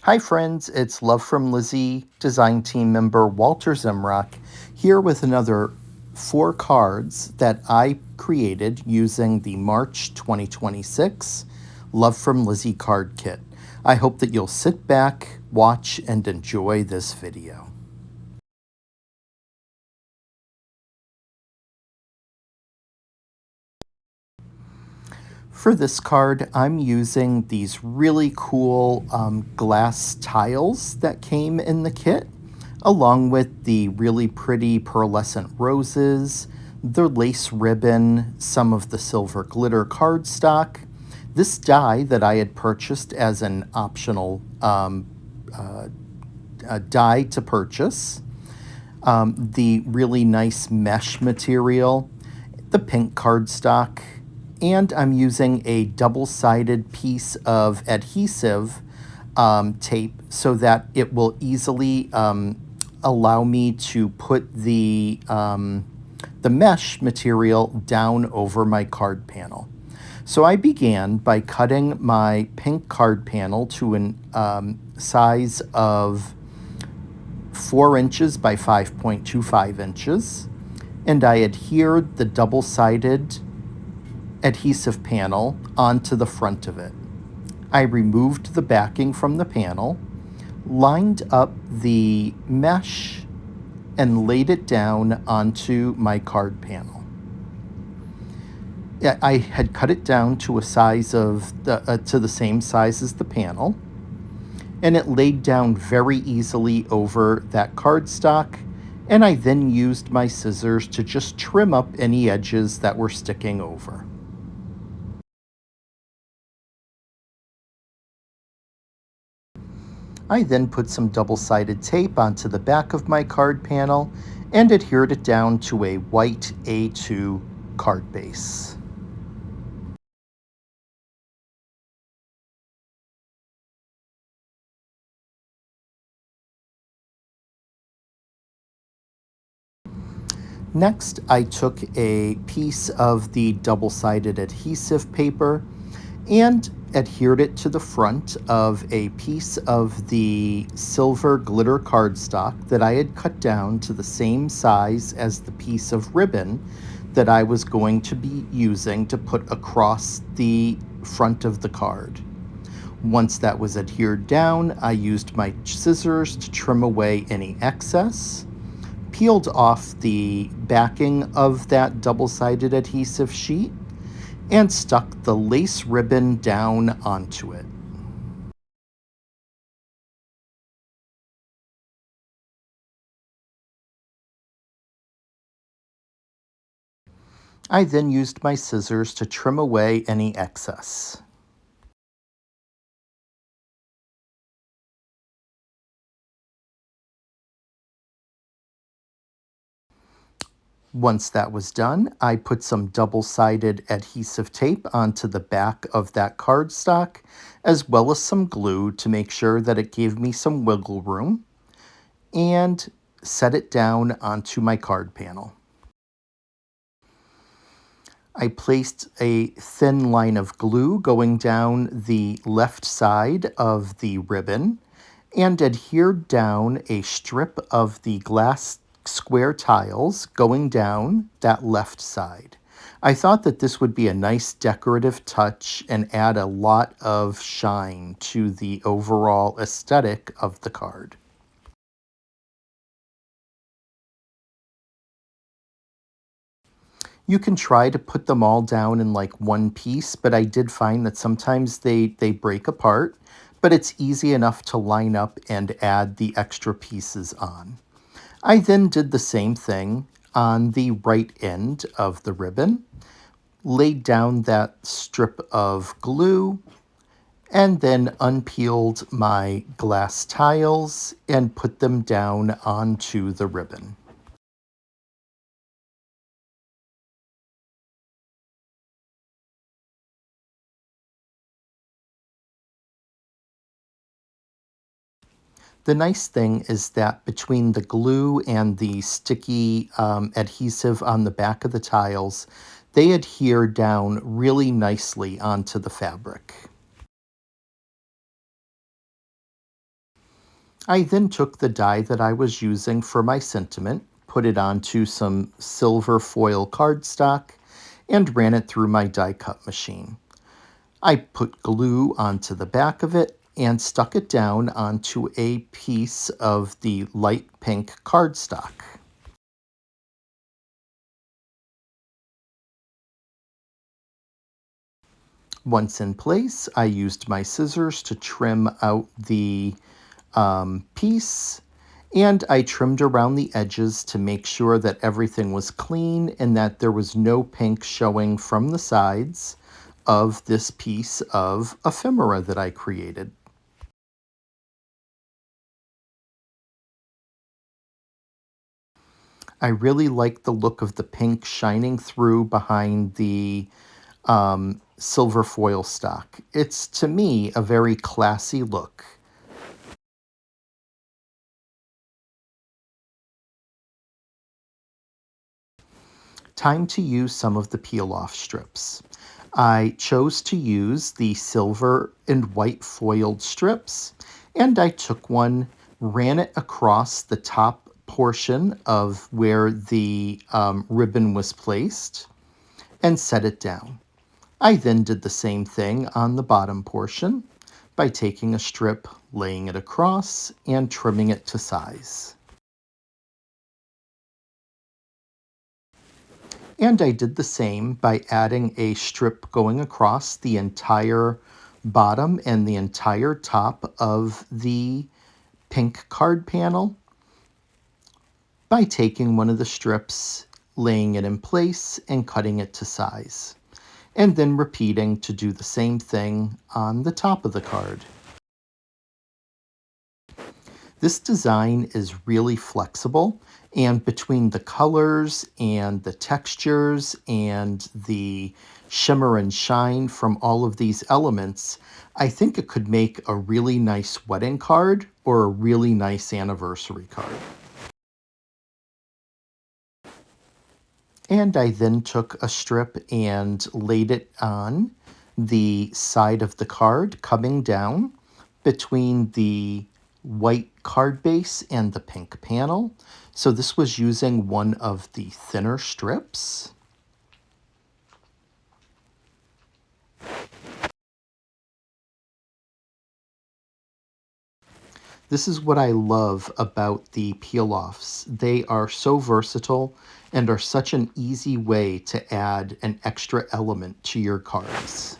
Hi friends, it's Love from Lizi design team member Walter Zimrock here with another 4 cards that I created using the March 2026 Love from Lizi card kit. I hope that you'll sit back, watch, and enjoy this video. For this card, I'm using these really cool glass tiles that came in the kit, along with the really pretty pearlescent roses, the lace ribbon, some of the silver glitter cardstock, this die that I had purchased as an optional die to purchase, the really nice mesh material, the pink cardstock, and I'm using a double-sided piece of adhesive tape so that it will easily allow me to put the mesh material down over my card panel. So I began by cutting my pink card panel to a size of 4 inches by 5.25 inches, and I adhered the double-sided adhesive panel onto the front of it. I removed the backing from the panel, lined up the mesh, and laid it down onto my card panel. I had cut it down to a size of to the same size as the panel, and it laid down very easily over that cardstock, and I then used my scissors to just trim up any edges that were sticking over. I then put some double-sided tape onto the back of my card panel and adhered it down to a white A2 card base. Next, I took a piece of the double-sided adhesive paper and adhered it to the front of a piece of the silver glitter cardstock that I had cut down to the same size as the piece of ribbon that I was going to be using to put across the front of the card. Once that was adhered down, I used my scissors to trim away any excess, peeled off the backing of that double-sided adhesive sheet, and stuck the lace ribbon down onto it. I then used my scissors to trim away any excess. Once that was done, I put some double-sided adhesive tape onto the back of that cardstock, as well as some glue to make sure that it gave me some wiggle room, and set it down onto my card panel. I placed a thin line of glue going down the left side of the ribbon and adhered down a strip of the glass square tiles going down that left side. I thought that this would be a nice decorative touch and add a lot of shine to the overall aesthetic of the card. You can try to put them all down in like one piece, but I did find that sometimes they break apart, but it's easy enough to line up and add the extra pieces on. I then did the same thing on the right end of the ribbon, laid down that strip of glue, and then unpeeled my glass tiles and put them down onto the ribbon. The nice thing is that between the glue and the sticky adhesive on the back of the tiles, they adhere down really nicely onto the fabric. I then took the die that I was using for my sentiment, put it onto some silver foil cardstock, and ran it through my die cut machine. I put glue onto the back of it and stuck it down onto a piece of the light pink cardstock. Once in place, I used my scissors to trim out the piece, and I trimmed around the edges to make sure that everything was clean and that there was no pink showing from the sides of this piece of ephemera that I created. I really like the look of the pink shining through behind the silver foil stock. It's, to me, a very classy look. Time to use some of the peel-off strips. I chose to use the silver and white foiled strips, and I took one, ran it across the top portion of where the ribbon was placed, and set it down. I then did the same thing on the bottom portion by taking a strip, laying it across, and trimming it to size. And I did the same by adding a strip going across the entire bottom and the entire top of the pink card panel by taking one of the strips, laying it in place, and cutting it to size. And then repeating to do the same thing on the top of the card. This design is really flexible, and between the colors and the textures and the shimmer and shine from all of these elements, I think it could make a really nice wedding card or a really nice anniversary card. And I then took a strip and laid it on the side of the card, coming down between the white card base and the pink panel. So this was using one of the thinner strips. This is what I love about the peel-offs. They are so versatile and are such an easy way to add an extra element to your cards.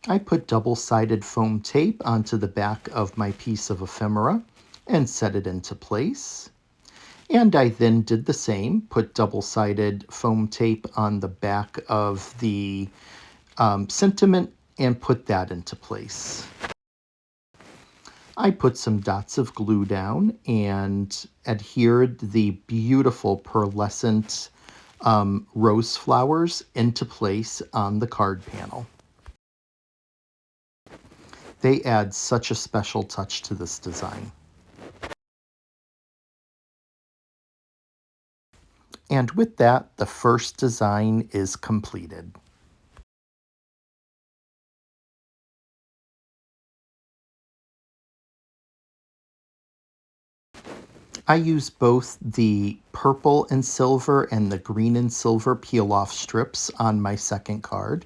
I put double-sided foam tape onto the back of my piece of ephemera and set it into place. And I then did the same, put double-sided foam tape on the back of the sentiment and put that into place. I put some dots of glue down and adhered the beautiful pearlescent rose flowers into place on the card panel. They add such a special touch to this design. And with that, the first design is completed. I use both the purple and silver and the green and silver peel-off strips on my second card,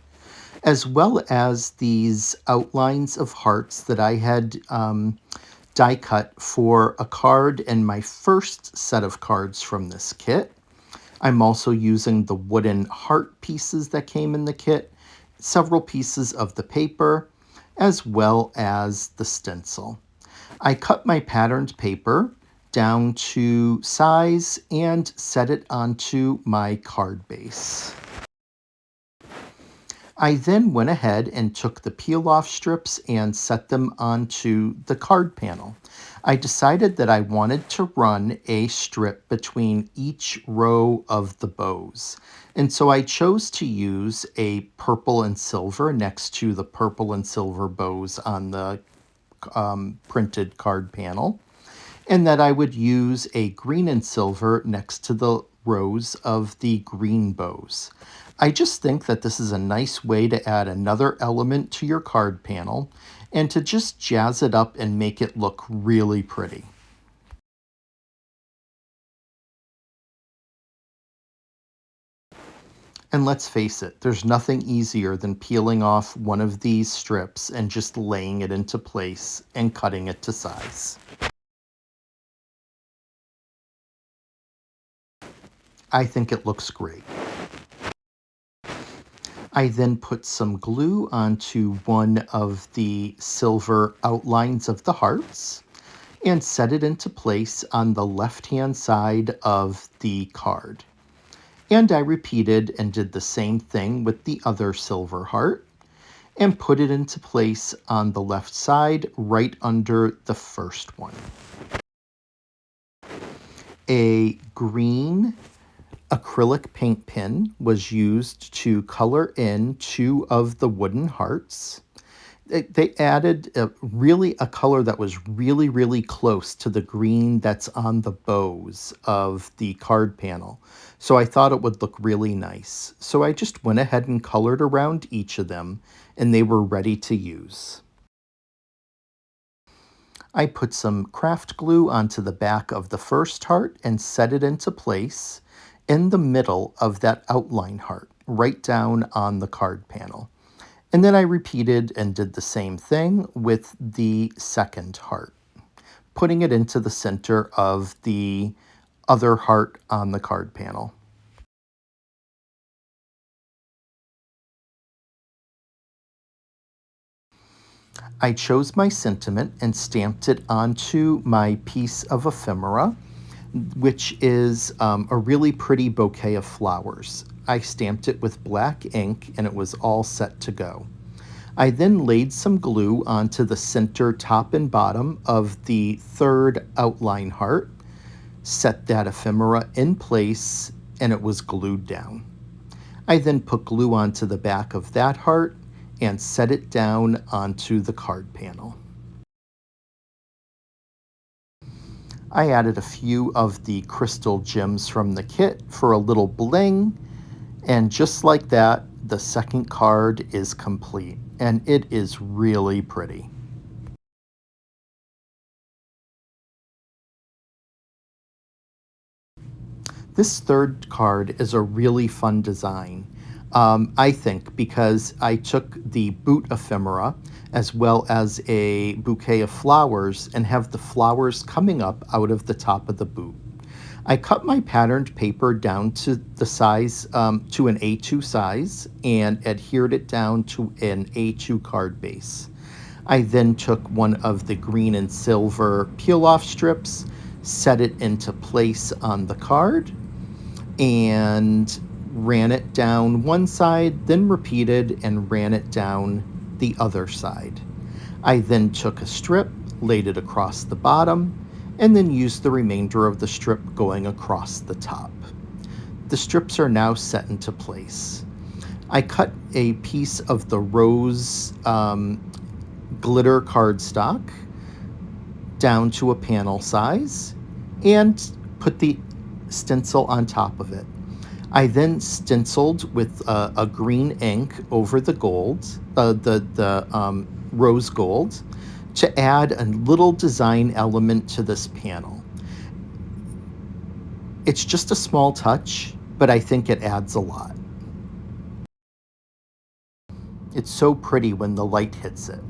as well as these outlines of hearts that I had die cut for a card in my first set of cards from this kit. I'm also using the wooden heart pieces that came in the kit, several pieces of the paper, as well as the stencil. I cut my patterned paper down to size and set it onto my card base. I then went ahead and took the peel-off strips and set them onto the card panel. I decided that I wanted to run a strip between each row of the bows. And so I chose to use a purple and silver next to the purple and silver bows on the printed card panel, and that I would use a green and silver next to the rows of the green bows. I just think that this is a nice way to add another element to your card panel, and to just jazz it up and make it look really pretty. And let's face it, there's nothing easier than peeling off one of these strips and just laying it into place and cutting it to size. I think it looks great. I then put some glue onto one of the silver outlines of the hearts and set it into place on the left-hand side of the card. And I repeated and did the same thing with the other silver heart and put it into place on the left side right under the first one. A green acrylic paint pen was used to color in two of the wooden hearts. They added a color that was really close to the green that's on the bows of the card panel. So I thought it would look really nice. So I just went ahead and colored around each of them, and they were ready to use. I put some craft glue onto the back of the first heart and set it into place in the middle of that outline heart, right down on the card panel. And then I repeated and did the same thing with the second heart, putting it into the center of the other heart on the card panel. I chose my sentiment and stamped it onto my piece of ephemera, which is a really pretty bouquet of flowers. I stamped it with black ink and it was all set to go. I then laid some glue onto the center top and bottom of the third outline heart, set that ephemera in place, and it was glued down. I then put glue onto the back of that heart and set it down onto the card panel. I added a few of the crystal gems from the kit for a little bling, and just like that, the second card is complete, and it is really pretty. This third card is a really fun design, I think, because I took the boot ephemera as well as a bouquet of flowers and have the flowers coming up out of the top of the boot. I cut my patterned paper down to the size, to an A2 size, and adhered it down to an A2 card base. I then took one of the green and silver peel-off strips, set it into place on the card, and ran it down one side, then repeated and ran it down the other side. I then took a strip, laid it across the bottom, and then used the remainder of the strip going across the top. The strips are now set into place. I cut a piece of the rose glitter cardstock down to a panel size and put the stencil on top of it. I then stenciled with a green ink over the gold, the rose gold, to add a little design element to this panel. It's just a small touch, but I think it adds a lot. It's so pretty when the light hits it.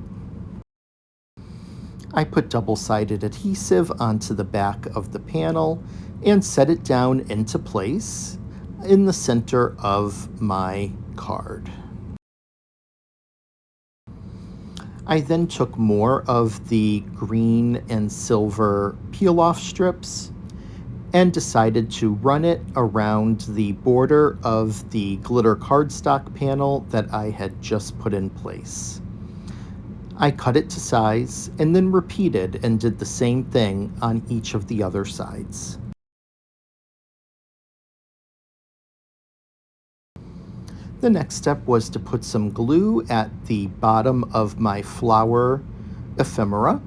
I put double-sided adhesive onto the back of the panel and set it down into place in the center of my card. I then took more of the green and silver peel-off strips and decided to run it around the border of the glitter cardstock panel that I had just put in place. I cut it to size and then repeated and did the same thing on each of the other sides. The next step was to put some glue at the bottom of my flower ephemera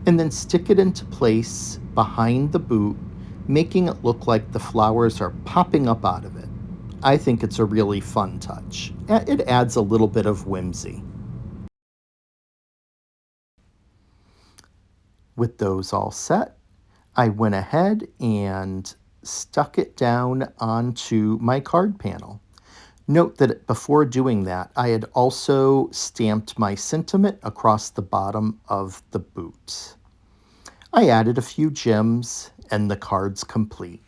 and then stick it into place behind the boot, making it look like the flowers are popping up out of it. I think it's a really fun touch. It adds a little bit of whimsy. With those all set, I went ahead and stuck it down onto my card panel. Note that before doing that, I had also stamped my sentiment across the bottom of the boot. I added a few gems and the card's complete.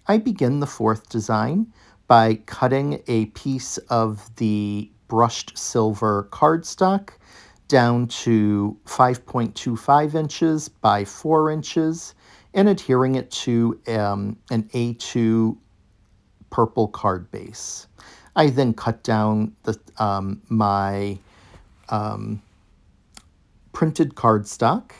I begin the fourth design by cutting a piece of the brushed silver cardstock down to 5.25 inches by 4 inches and adhering it to an A2 purple card base. I then cut down my printed cardstock,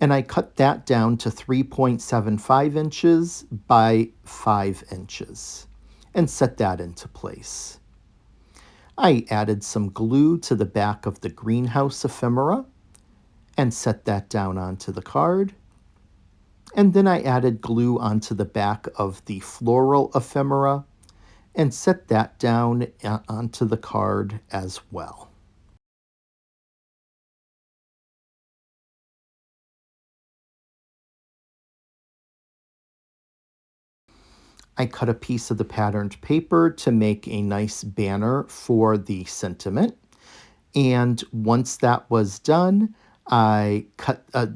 and I cut that down to 3.75 inches by 5 inches and set that into place. I added some glue to the back of the greenhouse ephemera and set that down onto the card. And then I added glue onto the back of the floral ephemera and set that down onto the card as well. I cut a piece of the patterned paper to make a nice banner for the sentiment. And once that was done, I cut a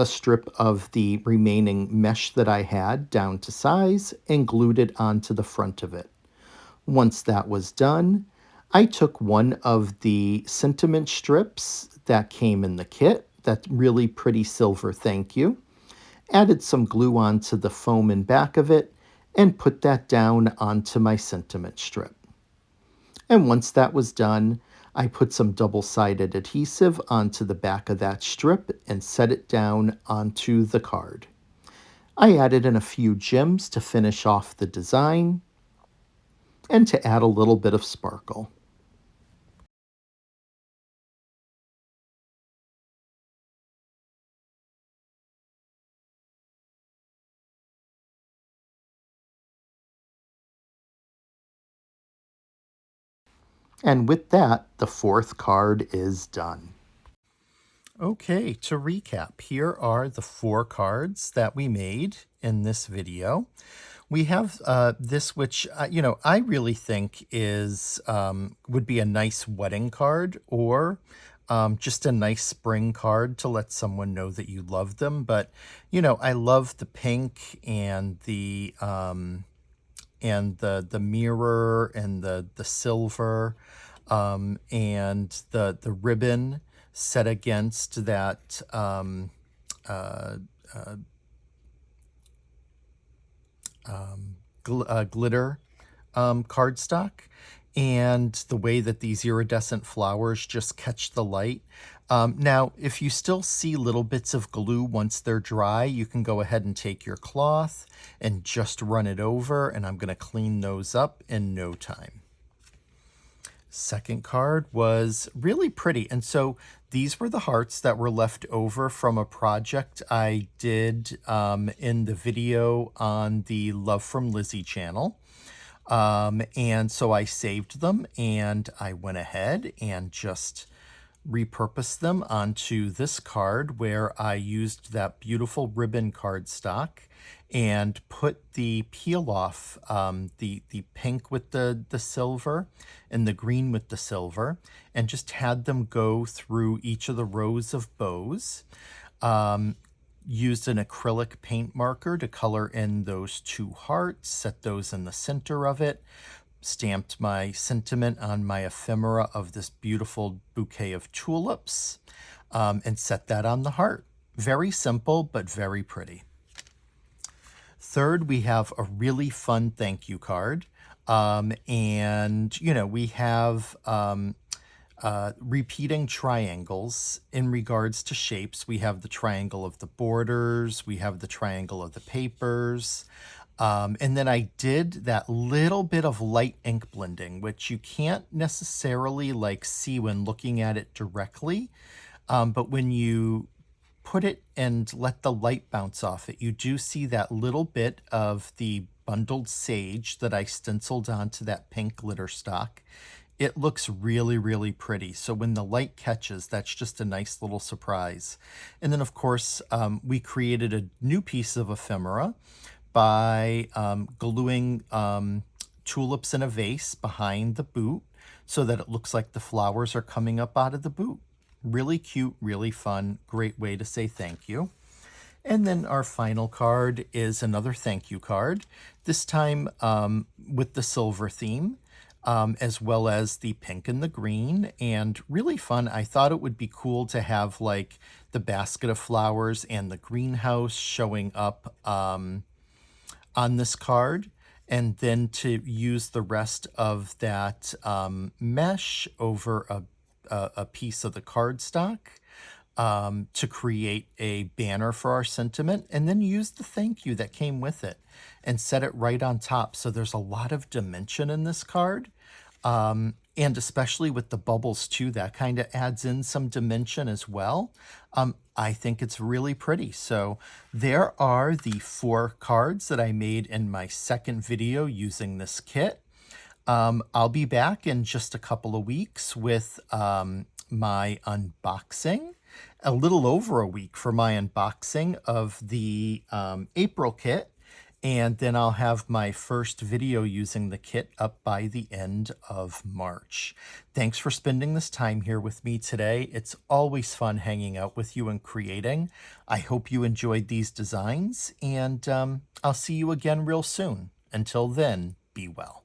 strip of the remaining mesh that I had down to size and glued it onto the front of it. Once that was done, I took one of the sentiment strips that came in the kit, that really pretty silver thank you, added some glue onto the foam in back of it, and put that down onto my sentiment strip. And once that was done, I put some double-sided adhesive onto the back of that strip and set it down onto the card. I added in a few gems to finish off the design and to add a little bit of sparkle. And with that, the fourth card is done. Okay, to recap, here are the 4 cards that we made in this video. We have this, which, I really think is would be a nice wedding card or just a nice spring card to let someone know that you love them. But, I love the pink and the mirror and the silver and the ribbon set against that uh, glitter cardstock, and the way that these iridescent flowers just catch the light. Now, if you still see little bits of glue once they're dry, you can go ahead and take your cloth and just run it over, and I'm going to clean those up in no time. Second card was really pretty. And so these were the hearts that were left over from a project I did in the video on the Love from Lizi channel. And so I saved them and I went ahead and just repurposed them onto this card where I used that beautiful ribbon cardstock and put the peel off, the pink with the silver and the green with the silver, and just had them go through each of the rows of bows. Used an acrylic paint marker to color in those 2 hearts, set those in the center of it, stamped my sentiment on my ephemera of this beautiful bouquet of tulips, and set that on the heart. Very simple, but very pretty. Third, we have a really fun thank you card. And, we have repeating triangles in regards to shapes. We have the triangle of the borders, we have the triangle of the papers, and then I did that little bit of light ink blending, which you can't necessarily see when looking at it directly, but when you put it and let the light bounce off it, you do see that little bit of the bundled sage that I stenciled onto that pink glitter stock It looks really, really pretty. So when the light catches, that's just a nice little surprise. And then, of course, we created a new piece of ephemera by gluing tulips in a vase behind the boot so that it looks like the flowers are coming up out of the boot. Really cute, really fun, great way to say thank you. And then our final card is another thank you card, this time with the silver theme, as well as the pink and the green, and really fun. I thought it would be cool to have like the basket of flowers and the greenhouse showing up on this card, and then to use the rest of that mesh over a piece of the cardstock to create a banner for our sentiment, and then use the thank you that came with it and set it right on top. So there's a lot of dimension in this card. And especially with the bubbles too, that kind of adds in some dimension as well. I think it's really pretty. So there are the 4 cards that I made in my second video using this kit. I'll be back in just a couple of weeks with my unboxing, a little over a week for my unboxing of the April kit. And then I'll have my first video using the kit up by the end of March. Thanks for spending this time here with me today. It's always fun hanging out with you and creating. I hope you enjoyed these designs, and I'll see you again real soon. Until then, be well.